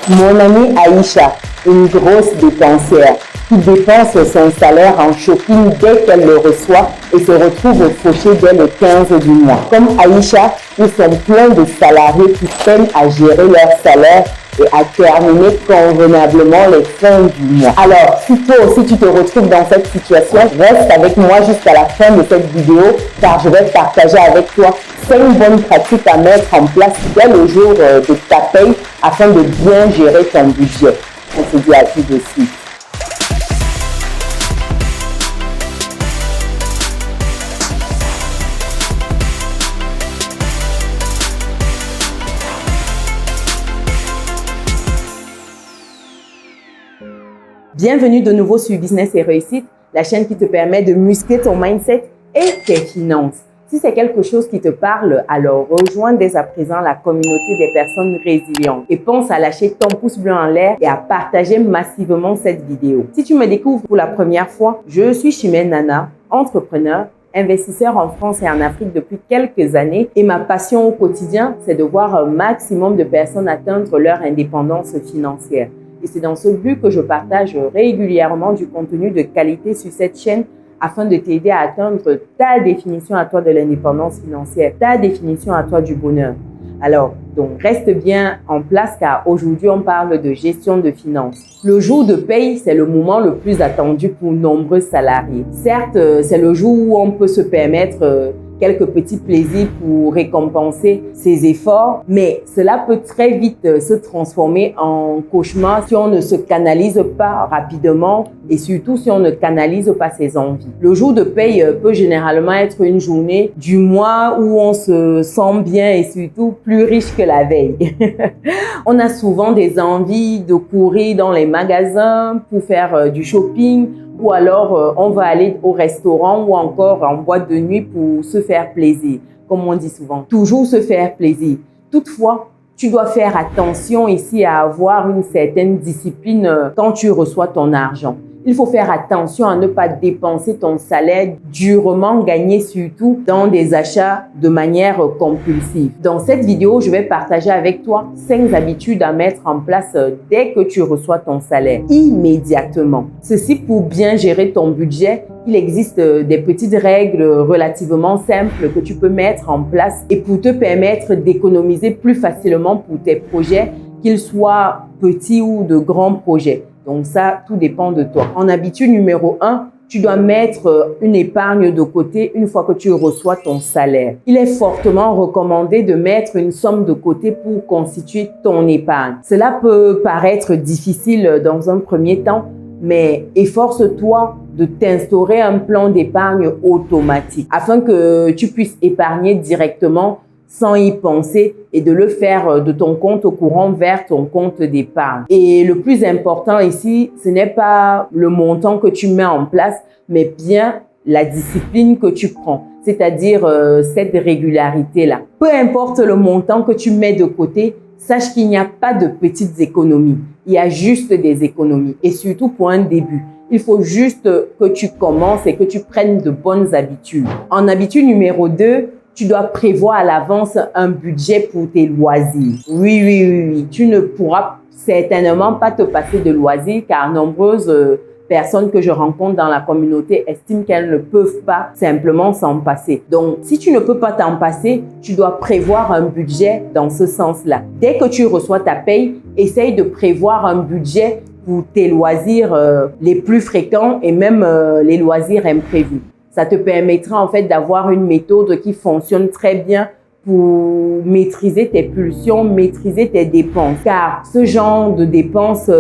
Mon amie Aïcha, une grosse dépensière, qui dépense son salaire en shopping dès qu'elle le reçoit et se retrouve fauchée dès le 15 du mois. Comme Aïcha, ils sont plein de salariés qui peinent à gérer leur salaire et à terminer convenablement les fins du mois. Alors, si toi aussi tu te retrouves dans cette situation, reste avec moi jusqu'à la fin de cette vidéo car je vais partager avec toi 5 bonnes pratiques à mettre en place dès le jour de ta paye afin de bien gérer ton budget. On se dit à tout de suite. Bienvenue de nouveau sur Business et Réussite, la chaîne qui te permet de muscler ton mindset et tes finances. Si c'est quelque chose qui te parle, alors rejoins dès à présent la communauté des personnes résilientes et pense à lâcher ton pouce bleu en l'air et à partager massivement cette vidéo. Si tu me découvres pour la première fois, je suis Chimène Nana, entrepreneur, investisseur en France et en Afrique depuis quelques années et ma passion au quotidien, c'est de voir un maximum de personnes atteindre leur indépendance financière. Et c'est dans ce but que je partage régulièrement du contenu de qualité sur cette chaîne afin de t'aider à atteindre ta définition à toi de l'indépendance financière, ta définition à toi du bonheur. Alors, donc reste bien en place car aujourd'hui, on parle de gestion de finances. Le jour de paye, c'est le moment le plus attendu pour nombreux salariés. Certes, c'est le jour où on peut se permettre quelques petits plaisirs pour récompenser ses efforts, mais cela peut très vite se transformer en cauchemar si on ne se canalise pas rapidement et surtout si on ne canalise pas ses envies. Le jour de paye peut généralement être une journée du mois où on se sent bien et surtout plus riche que la veille. On a souvent des envies de courir dans les magasins pour faire du shopping, ou alors on va aller au restaurant ou encore en boîte de nuit pour se faire plaisir, comme on dit souvent. Toujours se faire plaisir. Toutefois, tu dois faire attention ici à avoir une certaine discipline quand tu reçois ton argent. Il faut faire attention à ne pas dépenser ton salaire durement gagné, surtout dans des achats de manière compulsive. Dans cette vidéo, je vais partager avec toi 5 habitudes à mettre en place dès que tu reçois ton salaire, immédiatement. Ceci pour bien gérer ton budget. Il existe des petites règles relativement simples que tu peux mettre en place et pour te permettre d'économiser plus facilement pour tes projets, qu'ils soient petits ou de grands projets. Donc ça, tout dépend de toi. En habitude numéro 1, tu dois mettre une épargne de côté une fois que tu reçois ton salaire. Il est fortement recommandé de mettre une somme de côté pour constituer ton épargne. Cela peut paraître difficile dans un premier temps, mais efforce-toi de t'instaurer un plan d'épargne automatique afin que tu puisses épargner directement sans y penser et de le faire de ton compte courant vers ton compte d'épargne. Et le plus important ici, ce n'est pas le montant que tu mets en place, mais bien la discipline que tu prends, c'est-à-dire cette régularité-là. Peu importe le montant que tu mets de côté, sache qu'il n'y a pas de petites économies. Il y a juste des économies et surtout pour un début. Il faut juste que tu commences et que tu prennes de bonnes habitudes. En habitude numéro 2, tu dois prévoir à l'avance un budget pour tes loisirs. Oui. Tu ne pourras certainement pas te passer de loisirs car nombreuses personnes que je rencontre dans la communauté estiment qu'elles ne peuvent pas simplement s'en passer. Donc, si tu ne peux pas t'en passer, tu dois prévoir un budget dans ce sens-là. Dès que tu reçois ta paye, essaye de prévoir un budget pour tes loisirs les plus fréquents et même les loisirs imprévus. Ça te permettra en fait d'avoir une méthode qui fonctionne très bien pour maîtriser tes pulsions, maîtriser tes dépenses. Car ce genre de dépenses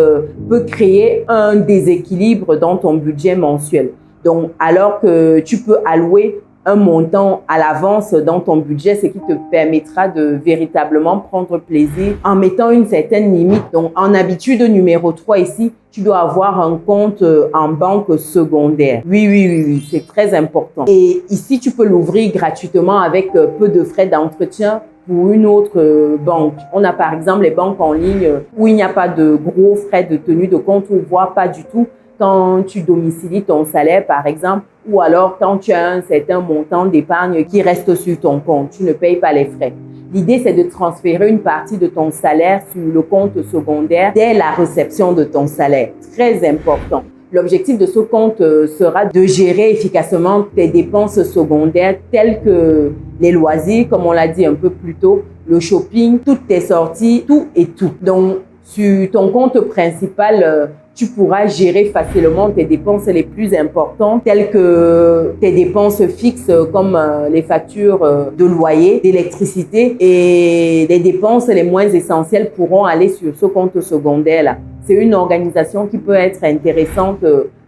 peut créer un déséquilibre dans ton budget mensuel. Donc, alors que tu peux allouer un montant à l'avance dans ton budget, ce qui te permettra de véritablement prendre plaisir en mettant une certaine limite. Donc, en habitude numéro 3 ici, tu dois avoir un compte en banque secondaire. Oui, c'est très important. Et ici, tu peux l'ouvrir gratuitement avec peu de frais d'entretien pour une autre banque. On a par exemple les banques en ligne où il n'y a pas de gros frais de tenue de compte ou voire pas du tout. quand tu domicilies ton salaire, par exemple, ou alors quand tu as un certain montant d'épargne qui reste sur ton compte, tu ne payes pas les frais. L'idée, c'est de transférer une partie de ton salaire sur le compte secondaire dès la réception de ton salaire. Très important. L'objectif de ce compte sera de gérer efficacement tes dépenses secondaires telles que les loisirs, comme on l'a dit un peu plus tôt, le shopping, toutes tes sorties, tout et tout. Donc, sur ton compte principal, tu pourras gérer facilement tes dépenses les plus importantes, telles que tes dépenses fixes comme les factures de loyer, d'électricité, et les dépenses les moins essentielles pourront aller sur ce compte secondaire-là. C'est une organisation qui peut être intéressante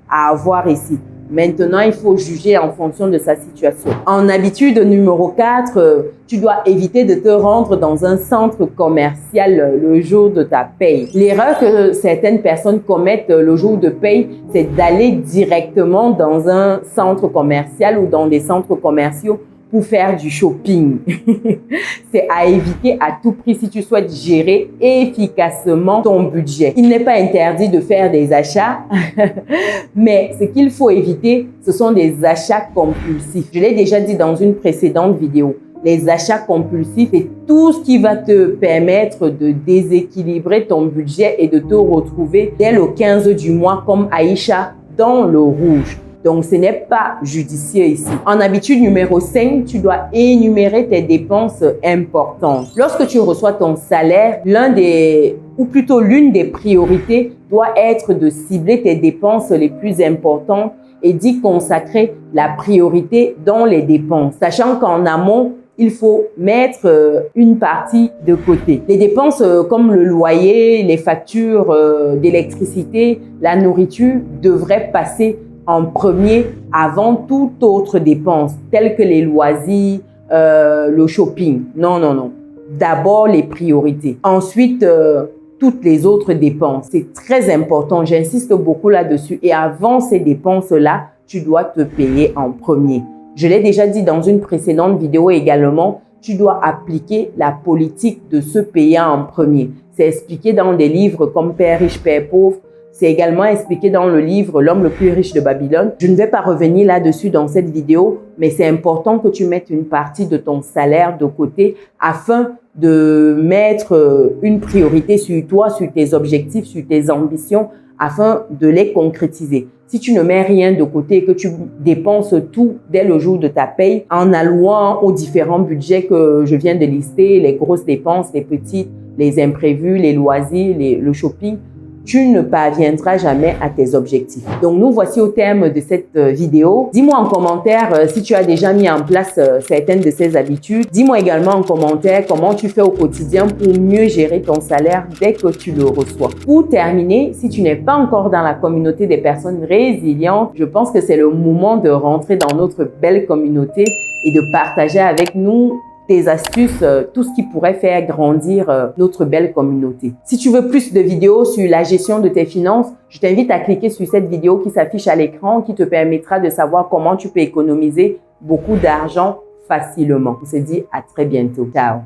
à avoir ici. Maintenant, il faut juger en fonction de sa situation. En habitude numéro 4, tu dois éviter de te rendre dans un centre commercial le jour de ta paye. L'erreur que certaines personnes commettent le jour de paye, c'est d'aller directement dans un centre commercial ou dans des centres commerciaux pour faire du shopping. C'est à éviter à tout prix si tu souhaites gérer efficacement ton budget. Il n'est pas interdit de faire des achats, mais ce qu'il faut éviter, ce sont des achats compulsifs. Je l'ai déjà dit dans une précédente vidéo. Les achats compulsifs, c'est tout ce qui va te permettre de déséquilibrer ton budget et de te retrouver dès le 15 du mois comme Aïcha dans le rouge. Donc, ce n'est pas judicieux ici. En habitude numéro 5, tu dois énumérer tes dépenses importantes. Lorsque tu reçois ton salaire, l'une des priorités doit être de cibler tes dépenses les plus importantes et d'y consacrer la priorité dans les dépenses. Sachant qu'en amont, il faut mettre une partie de côté. Les dépenses comme le loyer, les factures d'électricité, la nourriture devraient passer en premier avant toute autre dépense, telle que les loisirs, le shopping. Non, non, non. D'abord, les priorités. Ensuite, toutes les autres dépenses. C'est très important. J'insiste beaucoup là-dessus. Et avant ces dépenses-là, tu dois te payer en premier. Je l'ai déjà dit dans une précédente vidéo également, tu dois appliquer la politique de se payer en premier. C'est expliqué dans des livres comme Père riche, Père pauvre. C'est également expliqué dans le livre L'homme le plus riche de Babylone. Je ne vais pas revenir là-dessus dans cette vidéo, mais c'est important que tu mettes une partie de ton salaire de côté afin de mettre une priorité sur toi, sur tes objectifs, sur tes ambitions, afin de les concrétiser. Si tu ne mets rien de côté et que tu dépenses tout dès le jour de ta paye en allouant aux différents budgets que je viens de lister, les grosses dépenses, les petites, les imprévus, les loisirs, le shopping, tu ne parviendras jamais à tes objectifs. Donc, nous voici au terme de cette vidéo. Dis-moi en commentaire si tu as déjà mis en place certaines de ces habitudes. Dis-moi également en commentaire comment tu fais au quotidien pour mieux gérer ton salaire dès que tu le reçois. Pour terminer, si tu n'es pas encore dans la communauté des personnes résilientes, je pense que c'est le moment de rentrer dans notre belle communauté et de partager avec nous tes astuces, tout ce qui pourrait faire grandir notre belle communauté. Si tu veux plus de vidéos sur la gestion de tes finances, je t'invite à cliquer sur cette vidéo qui s'affiche à l'écran, qui te permettra de savoir comment tu peux économiser beaucoup d'argent facilement. On se dit à très bientôt. Ciao!